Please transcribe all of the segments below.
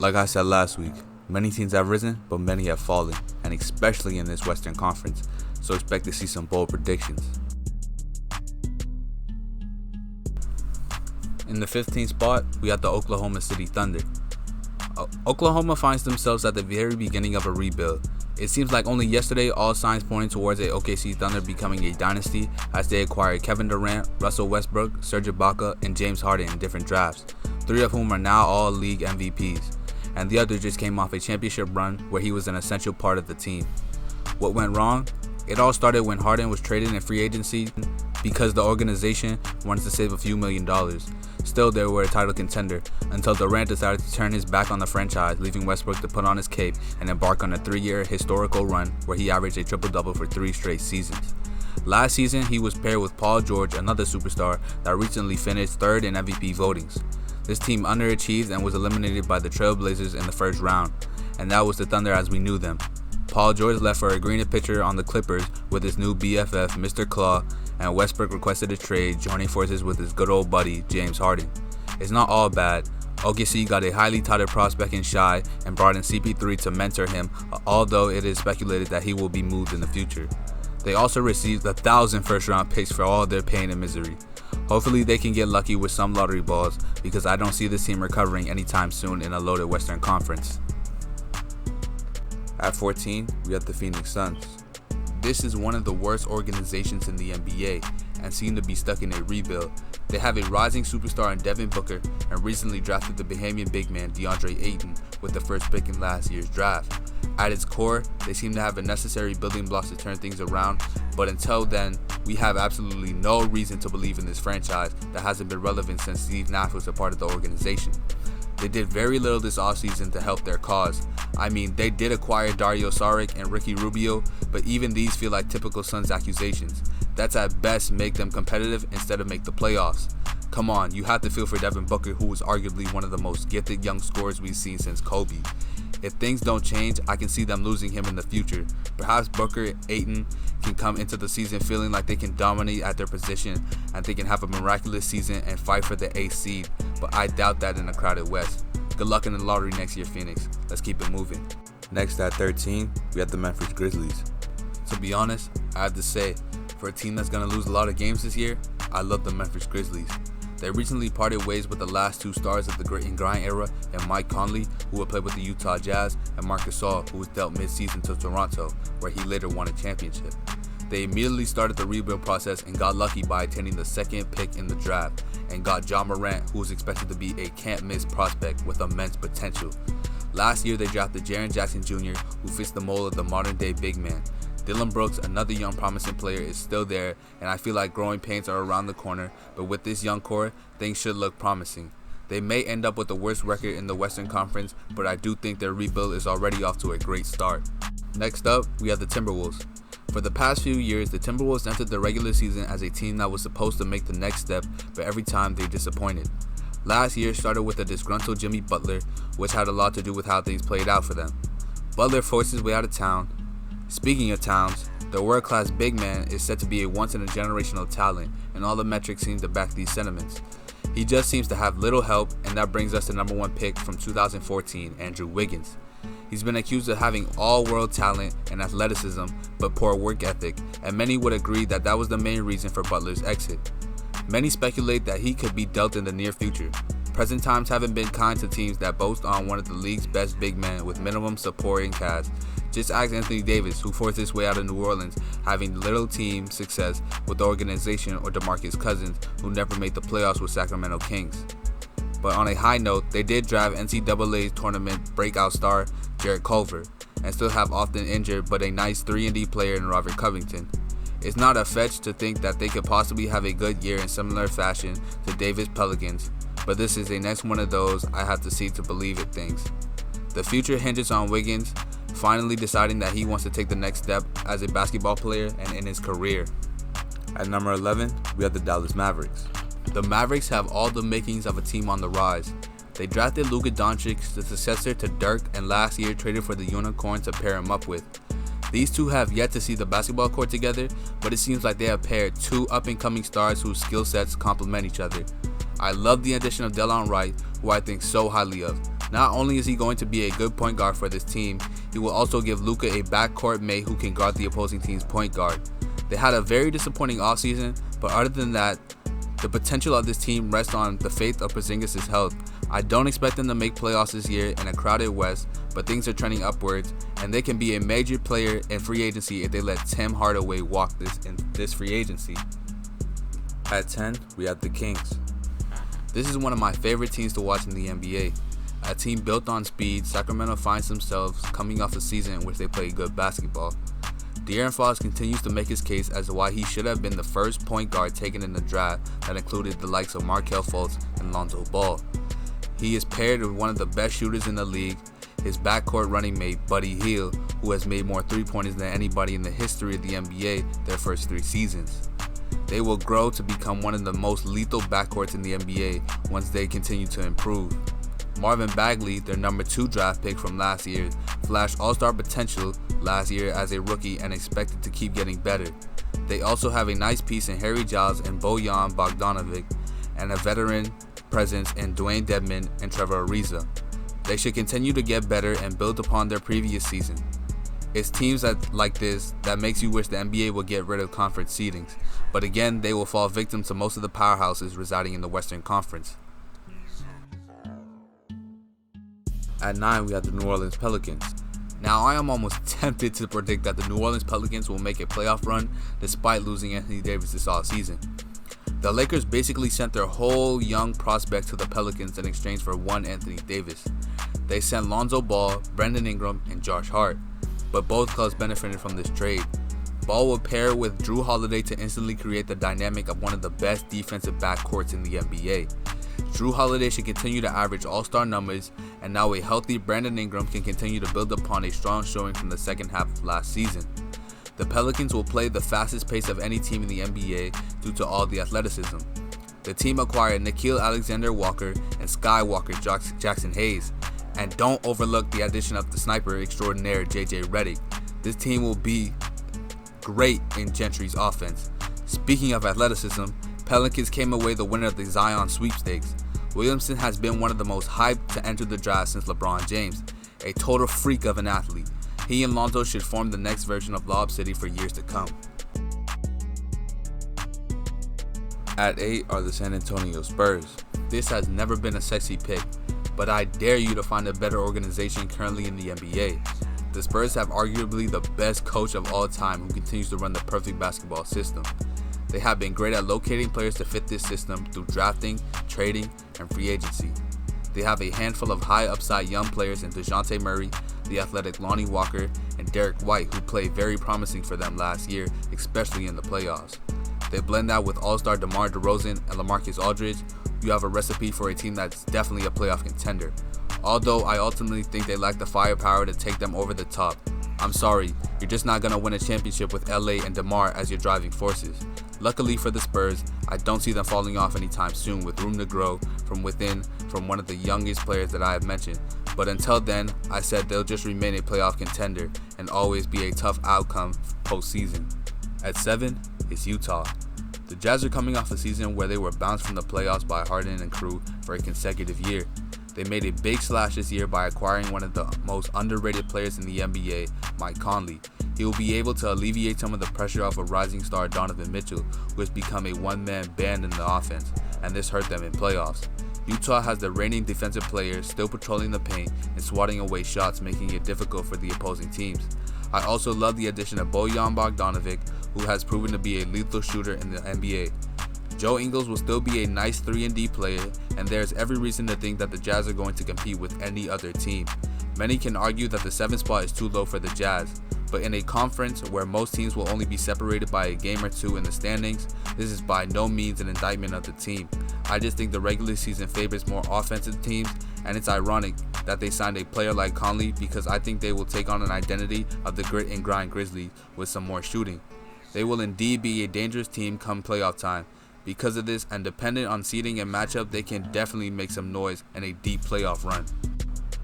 Like I said last week, many teams have risen, but many have fallen, and especially in this Western Conference, so expect to see some bold predictions. In the 15th spot, we have the Oklahoma City Thunder. Oklahoma finds themselves at the very beginning of a rebuild. It seems like only yesterday all signs pointed towards a OKC Thunder becoming a dynasty as they acquired Kevin Durant, Russell Westbrook, Serge Ibaka, and James Harden in different drafts, 3 of whom are now all league MVPs, and the other just came off a championship run where he was an essential part of the team. What went wrong? It all started when Harden was traded in free agency because the organization wanted to save a few $1 million. Still, they were a title contender until Durant decided to turn his back on the franchise, leaving Westbrook to put on his cape and embark on a 3-year historical run where he averaged a triple-double for 3 straight seasons. Last season, he was paired with Paul George, another superstar that recently finished 3rd in MVP votings. This team underachieved and was eliminated by the Trail Blazers in the first round, and that was the Thunder as we knew them. Paul George left for a greener pitcher on the Clippers with his new BFF, Mr. Claw, and Westbrook requested a trade, joining forces with his good old buddy, James Harden. It's not all bad. OKC got a highly touted prospect in Shai and brought in CP3 to mentor him, although it is speculated that he will be moved in the future. They also received 1,000 first-round picks for all their pain and misery. Hopefully they can get lucky with some lottery balls, because I don't see this team recovering anytime soon in a loaded Western Conference. At 14, we have the Phoenix Suns. This is one of the worst organizations in the NBA and seem to be stuck in a rebuild. They have a rising superstar in Devin Booker and recently drafted the Bahamian big man DeAndre Ayton with the first pick in last year's draft. At its core, they seem to have the necessary building blocks to turn things around, but until then, we have absolutely no reason to believe in this franchise that hasn't been relevant since Steve Nash was a part of the organization. They did very little this offseason to help their cause. I mean, they did acquire Dario Saric and Ricky Rubio, but even these feel like typical Suns accusations. That's at best make them competitive instead of make the playoffs. Come on, you have to feel for Devin Booker, who is arguably one of the most gifted young scorers we've seen since Kobe. If things don't change, I can see them losing him in the future. Perhaps Booker and Ayton can come into the season feeling like they can dominate at their position and they can have a miraculous season and fight for the 8th seed, but I doubt that in a crowded West. Good luck in the lottery next year, Phoenix. Let's keep it moving. Next at 13, we have the Memphis Grizzlies. To be honest, I have to say, for a team that's going to lose a lot of games this year, I love the Memphis Grizzlies. They recently parted ways with the last 2 stars of the grit and grind era, and Mike Conley, who would play with the Utah Jazz, and Marc Gasol, who was dealt mid-season to Toronto, where he later won a championship. They immediately started the rebuild process and got lucky by attaining the 2nd pick in the draft, and got Ja Morant, who was expected to be a can't-miss prospect with immense potential. Last year, they drafted Jaren Jackson Jr., who fits the mold of the modern-day big man. Dillon Brooks, another young promising player, is still there, and I feel like growing pains are around the corner, but with this young core, things should look promising. They may end up with the worst record in the Western Conference, but I do think their rebuild is already off to a great start. Next up, we have the Timberwolves. For the past few years, the Timberwolves entered the regular season as a team that was supposed to make the next step, but every time they disappointed. Last year started with a disgruntled Jimmy Butler, which had a lot to do with how things played out for them. Butler forced his way out of town. Speaking of towns, the world-class big man is said to be a once-in-a-generational talent, and all the metrics seem to back these sentiments. He just seems to have little help, and that brings us to number 1 pick from 2014, Andrew Wiggins. He's been accused of having all-world talent and athleticism, but poor work ethic, and many would agree that that was the main reason for Butler's exit. Many speculate that he could be dealt in the near future. Present times haven't been kind to teams that boast on one of the league's best big men with minimum supporting cast. Just ask Anthony Davis, who forced his way out of New Orleans, having little team success with the organization, or DeMarcus Cousins, who never made the playoffs with Sacramento Kings. But on a high note, they did draft NCAA tournament breakout star Jarrett Culver, and still have often injured but a nice 3-and-D player in Robert Covington. It's not a fetch to think that they could possibly have a good year in similar fashion to Davis' Pelicans, but this is the next one of those I have to see to believe it things. The future hinges on Wiggins finally deciding that he wants to take the next step as a basketball player and in his career. At number 11, we have the Dallas Mavericks. The Mavericks have all the makings of a team on the rise. They drafted Luka Doncic, the successor to Dirk, and last year traded for the Unicorn to pair him up with. These two have yet to see the basketball court together, but it seems like they have paired 2 up-and-coming stars whose skill sets complement each other. I love the addition of Delon Wright, who I think so highly of. Not only is he going to be a good point guard for this team, he will also give Luka a backcourt mate who can guard the opposing team's point guard. They had a very disappointing offseason, but other than that, the potential of this team rests on the faith of Porzingis' health. I don't expect them to make playoffs this year in a crowded West, but things are trending upwards, and they can be a major player in free agency if they let Tim Hardaway walk this free agency. At 10, we have the Kings. This is one of my favorite teams to watch in the NBA. A team built on speed, Sacramento finds themselves coming off a season in which they play good basketball. De'Aaron Fox continues to make his case as to why he should have been the first point guard taken in the draft that included the likes of Markelle Fultz and Lonzo Ball. He is paired with one of the best shooters in the league, his backcourt running mate Buddy Hield, who has made more three-pointers than anybody in the history of the NBA their first 3 seasons. They will grow to become one of the most lethal backcourts in the NBA once they continue to improve. Marvin Bagley, their number 2 draft pick from last year, flashed all-star potential last year as a rookie and expected to keep getting better. They also have a nice piece in Harry Giles and Bojan Bogdanovic, and a veteran presence in Dwayne Dedmon and Trevor Ariza. They should continue to get better and build upon their previous season. It's teams like this that makes you wish the NBA would get rid of conference seedings, but again, they will fall victim to most of the powerhouses residing in the Western Conference. At 9, we have the New Orleans Pelicans. Now, I am almost tempted to predict that the New Orleans Pelicans will make a playoff run despite losing Anthony Davis this offseason. The Lakers basically sent their whole young prospect to the Pelicans in exchange for one Anthony Davis. They sent Lonzo Ball, Brandon Ingram, and Josh Hart, but both clubs benefited from this trade. Ball will pair with Drew Holiday to instantly create the dynamic of one of the best defensive backcourts in the NBA. Drew Holiday should continue to average all-star numbers, and now a healthy Brandon Ingram can continue to build upon a strong showing from the second half of last season. The Pelicans will play the fastest pace of any team in the NBA due to all the athleticism. The team acquired Nickeil Alexander-Walker and Skywalker Jackson Hayes, and don't overlook the addition of the sniper extraordinaire JJ Redick. This team will be great in Gentry's offense. Speaking of athleticism, Pelicans came away the winner of the Zion sweepstakes. Williamson has been one of the most hyped to enter the draft since LeBron James, a total freak of an athlete. He and Lonzo should form the next version of Lob City for years to come. At 8 are the San Antonio Spurs. This has never been a sexy pick, but I dare you to find a better organization currently in the NBA. The Spurs have arguably the best coach of all time who continues to run the perfect basketball system. They have been great at locating players to fit this system through drafting, trading, and free agency. They have a handful of high upside young players in DeJounte Murray, the athletic Lonnie Walker, and Derek White, who played very promising for them last year, especially in the playoffs. They blend that with all-star DeMar DeRozan and LaMarcus Aldridge. You have a recipe for a team that's definitely a playoff contender. Although I ultimately think they lack the firepower to take them over the top. I'm sorry, you're just not going to win a championship with LA and DeMar as your driving forces. Luckily for the Spurs, I don't see them falling off anytime soon with room to grow from within from one of the youngest players that I have mentioned. But until then, I said they'll just remain a playoff contender and always be a tough outcome postseason. At 7 is Utah. The Jazz are coming off a season where they were bounced from the playoffs by Harden and crew for a consecutive year. They made a big splash this year by acquiring one of the most underrated players in the NBA, Mike Conley. He will be able to alleviate some of the pressure off of rising star Donovan Mitchell, who has become a one-man band in the offense, and this hurt them in playoffs. Utah has the reigning defensive players still patrolling the paint and swatting away shots, making it difficult for the opposing teams. I also love the addition of Bojan Bogdanovic, who has proven to be a lethal shooter in the NBA. Joe Ingles will still be a nice 3-and-D player, and there is every reason to think that the Jazz are going to compete with any other team. Many can argue that the 7th spot is too low for the Jazz, but in a conference where most teams will only be separated by a game or two in the standings, this is by no means an indictment of the team. I just think the regular season favors more offensive teams, and it's ironic that they signed a player like Conley because I think they will take on an identity of the grit and grind Grizzlies with some more shooting. They will indeed be a dangerous team come playoff time. Because of this, and dependent on seeding and matchup, they can definitely make some noise and a deep playoff run.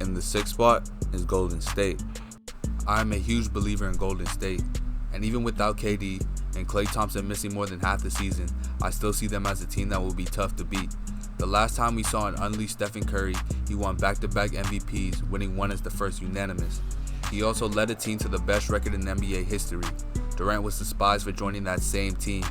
In the 6th spot is Golden State. I am a huge believer in Golden State, and even without KD and Klay Thompson missing more than half the season, I still see them as a team that will be tough to beat. The last time we saw an unleashed Stephen Curry, he won back-to-back MVPs, winning one as the first unanimous. He also led a team to the best record in NBA history. Durant was despised for joining that same team.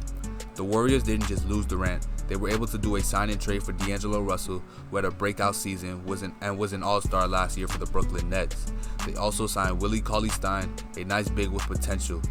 The Warriors didn't just lose Durant, they were able to do a sign and trade for D'Angelo Russell, who had a breakout season and was an all-star last year for the Brooklyn Nets. They also signed Willie Cauley-Stein, a nice big with potential.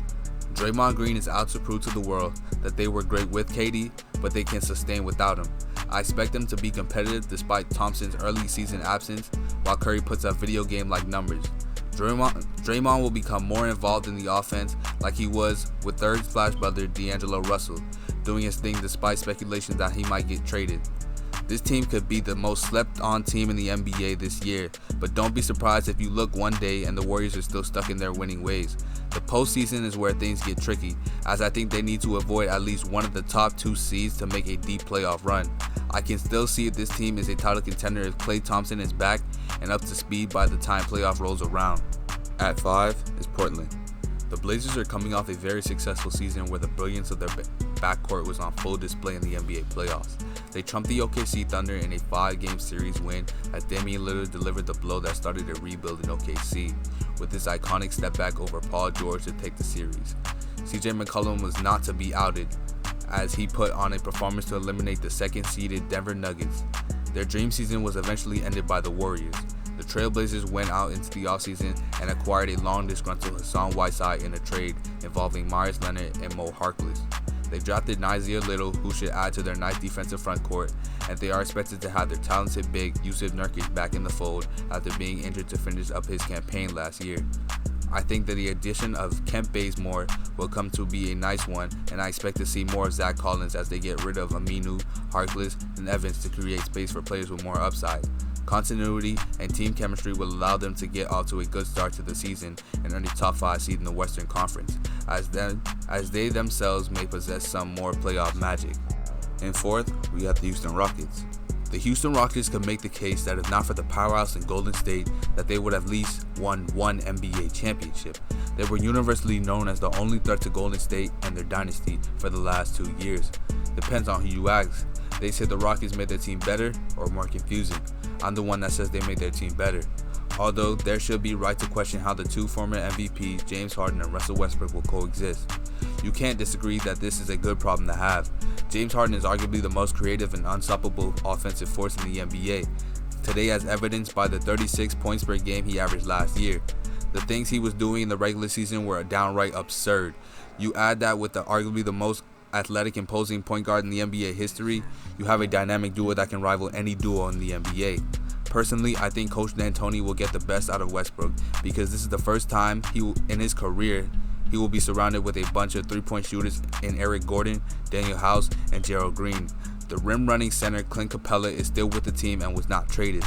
Draymond Green is out to prove to the world that they were great with KD, but they can sustain without him. I expect them to be competitive despite Thompson's early season absence, while Curry puts up video game-like numbers. Draymond will become more involved in the offense like he was with third splash brother D'Angelo Russell, doing his thing despite speculations that he might get traded. This team could be the most slept-on team in the NBA this year, but don't be surprised if you look one day and the Warriors are still stuck in their winning ways. The postseason is where things get tricky, as I think they need to avoid at least one of the top 2 seeds to make a deep playoff run. I can still see if this team is a title contender if Klay Thompson is back and up to speed by the time playoff rolls around. At 5 is Portland. The Blazers are coming off a very successful season where the brilliance of their backcourt was on full display in the NBA playoffs. They trumped the OKC Thunder in a 5-game series win as Damian Lillard delivered the blow that started a rebuild in OKC, with his iconic step back over Paul George to take the series. CJ McCollum was not to be outed, as he put on a performance to eliminate the second-seeded Denver Nuggets. Their dream season was eventually ended by the Warriors. The Trailblazers went out into the offseason and acquired a long disgruntled Hassan Whiteside in a trade involving Myers Leonard and Mo Harkless. They drafted Nasir Little, who should add to their nice defensive front court, and they are expected to have their talented big Yusuf Nurkic back in the fold after being injured to finish up his campaign last year. I think that the addition of Kent Bazemore will come to be a nice one, and I expect to see more of Zach Collins as they get rid of Aminu, Harkless, and Evans to create space for players with more upside. Continuity and team chemistry will allow them to get off to a good start to the season and earn a top 5 seed in the Western Conference, as they themselves may possess some more playoff magic. In 4th, we have the Houston Rockets. The Houston Rockets could make the case that if not for the powerhouse in Golden State, that they would have at least won one NBA championship. They were universally known as the only threat to Golden State and their dynasty for the last 2 years. Depends on who you ask. They say the Rockets made their team better or more confusing. I'm the one that says they made their team better. Although there should be right to question how the 2 former MVPs, James Harden and Russell Westbrook, will coexist. You can't disagree that this is a good problem to have. James Harden is arguably the most creative and unstoppable offensive force in the NBA. Today, as evidenced by the 36 points per game he averaged last year. The things he was doing in the regular season were downright absurd. You add that with arguably the most athletic, imposing point guard in the NBA history, you have a dynamic duo that can rival any duo in the NBA. Personally, I think Coach D'Antoni will get the best out of Westbrook because this is the first time in his career he will be surrounded with a bunch of 3-point shooters in Eric Gordon, Daniel House, and Gerald Green. The rim-running center Clint Capella is still with the team and was not traded.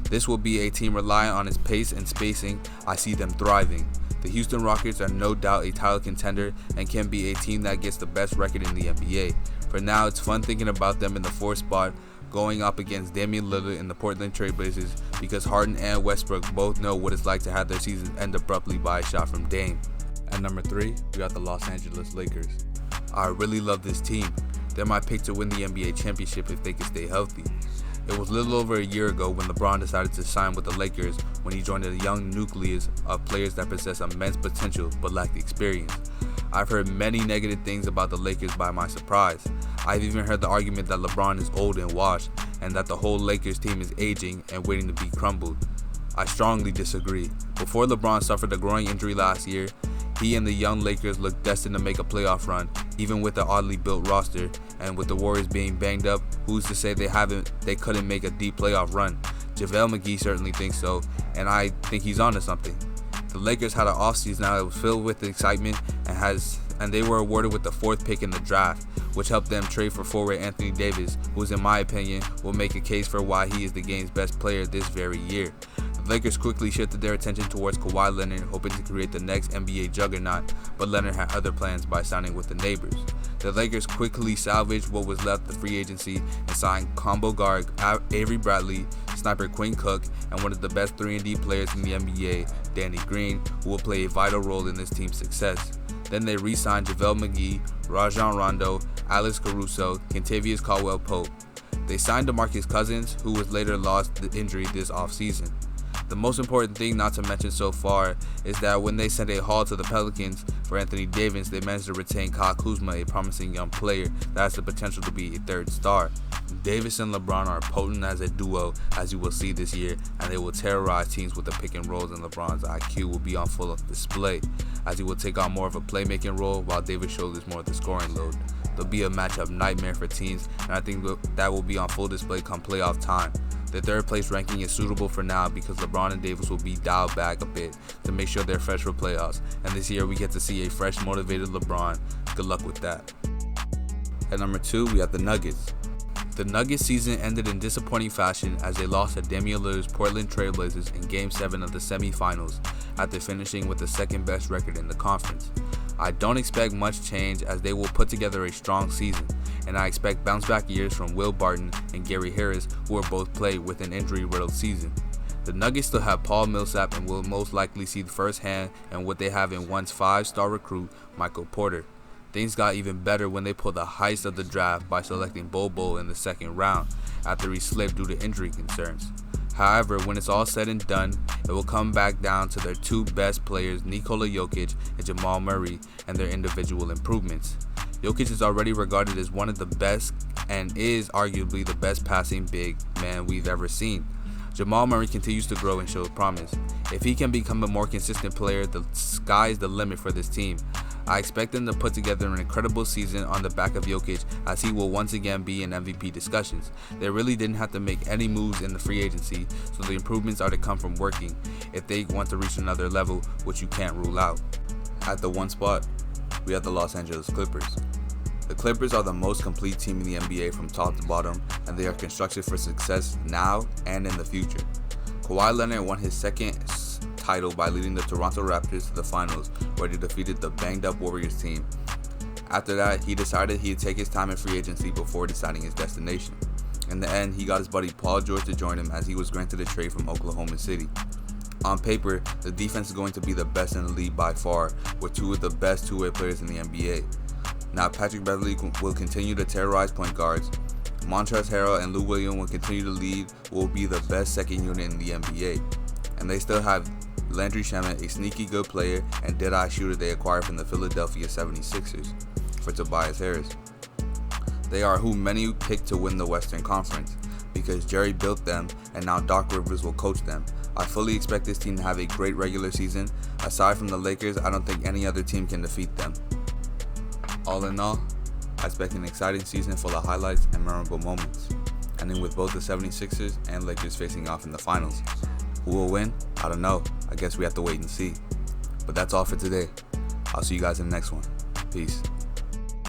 This will be a team relying on his pace and spacing. I see them thriving. The Houston Rockets are no doubt a title contender and can be a team that gets the best record in the NBA. For now, it's fun thinking about them in the 4th spot, going up against Damian Lillard and the Portland Trailblazers because Harden and Westbrook both know what it's like to have their seasons end abruptly by a shot from Dame. At number 3, we got the Los Angeles Lakers. I really love this team. They're my pick to win the NBA championship if they can stay healthy. It was a little over a year ago when LeBron decided to sign with the Lakers when he joined a young nucleus of players that possess immense potential but lacked experience. I've heard many negative things about the Lakers by my surprise. I've even heard the argument that LeBron is old and washed and that the whole Lakers team is aging and waiting to be crumbled. I strongly disagree. Before LeBron suffered a groin injury last year, he and the young Lakers looked destined to make a playoff run, even with the oddly built roster, and with the Warriors being banged up, who's to say they couldn't make a deep playoff run? JaVale McGee certainly thinks so, and I think he's onto something. The Lakers had an offseason that was filled with excitement and they were awarded with the 4th pick in the draft, which helped them trade for forward Anthony Davis, who in my opinion will make a case for why he is the game's best player this very year. The Lakers quickly shifted their attention towards Kawhi Leonard, hoping to create the next NBA juggernaut, but Leonard had other plans by signing with the neighbors. The Lakers quickly salvaged what was left of free agency and signed combo guard Avery Bradley, sniper Quinn Cook, and one of the best 3-and-D players in the NBA, Danny Green, who will play a vital role in this team's success. Then they re-signed JaVale McGee, Rajon Rondo, Alex Caruso, Kentavious Caldwell-Pope. They signed DeMarcus Cousins, who was later lost to injury this offseason. The most important thing not to mention so far is that when they sent a haul to the Pelicans for Anthony Davis, they managed to retain Kyle Kuzma, a promising young player that has the potential to be a third star. Davis and LeBron are potent as a duo, as you will see this year, and they will terrorize teams with the pick and rolls, and LeBron's IQ will be on full display, as he will take on more of a playmaking role while Davis shoulders more of the scoring load. There'll be a matchup nightmare for teams, and I think that will be on full display come playoff time. The third place ranking is suitable for now because LeBron and Davis will be dialed back a bit to make sure they're fresh for playoffs, and this year we get to see a fresh, motivated LeBron. Good luck with that. At number 2, we have the Nuggets. The Nuggets season ended in disappointing fashion as they lost to Damian Lillard's Portland Trail Blazers in Game 7 of the semifinals after finishing with the second best record in the conference. I don't expect much change as they will put together a strong season, and I expect bounce back years from Will Barton and Gary Harris, who are both played with an injury-riddled season. The Nuggets still have Paul Millsap and will most likely see firsthand and what they have in once 5-star recruit Michael Porter. Things got even better when they pulled the heist of the draft by selecting Bobo in the second round after he slipped due to injury concerns. However, when it's all said and done, it will come back down to their two best players, Nikola Jokic and Jamal Murray, and their individual improvements. Jokic is already regarded as one of the best and is arguably the best passing big man we've ever seen. Jamal Murray continues to grow and show promise. If he can become a more consistent player, the sky's the limit for this team. I expect them to put together an incredible season on the back of Jokic, as he will once again be in MVP discussions. They really didn't have to make any moves in the free agency, so the improvements are to come from working if they want to reach another level, which you can't rule out. At the 1 spot, we have the Los Angeles Clippers. The Clippers are the most complete team in the NBA from top to bottom, and they are constructed for success now and in the future. Kawhi Leonard won his second title by leading the Toronto Raptors to the finals, where he defeated the banged-up Warriors team. After that, he decided he'd take his time in free agency before deciding his destination. In the end, he got his buddy Paul George to join him as he was granted a trade from Oklahoma City. On paper, the defense is going to be the best in the league by far, with two of the best two-way players in the NBA. Now Patrick Beverley will continue to terrorize point guards. Montrezl Harrell and Lou Williams will continue to lead what will be the best second unit in the NBA. And they still have Landry Shamet, a sneaky good player and dead-eye shooter they acquired from the Philadelphia 76ers for Tobias Harris. They are who many picked to win the Western Conference because Jerry built them and now Doc Rivers will coach them. I fully expect this team to have a great regular season. Aside from the Lakers, I don't think any other team can defeat them. All in all, I expect an exciting season full of highlights and memorable moments, ending with both the 76ers and Lakers facing off in the finals. Who will win? I don't know. I guess we have to wait and see. But that's all for today. I'll see you guys in the next one. Peace.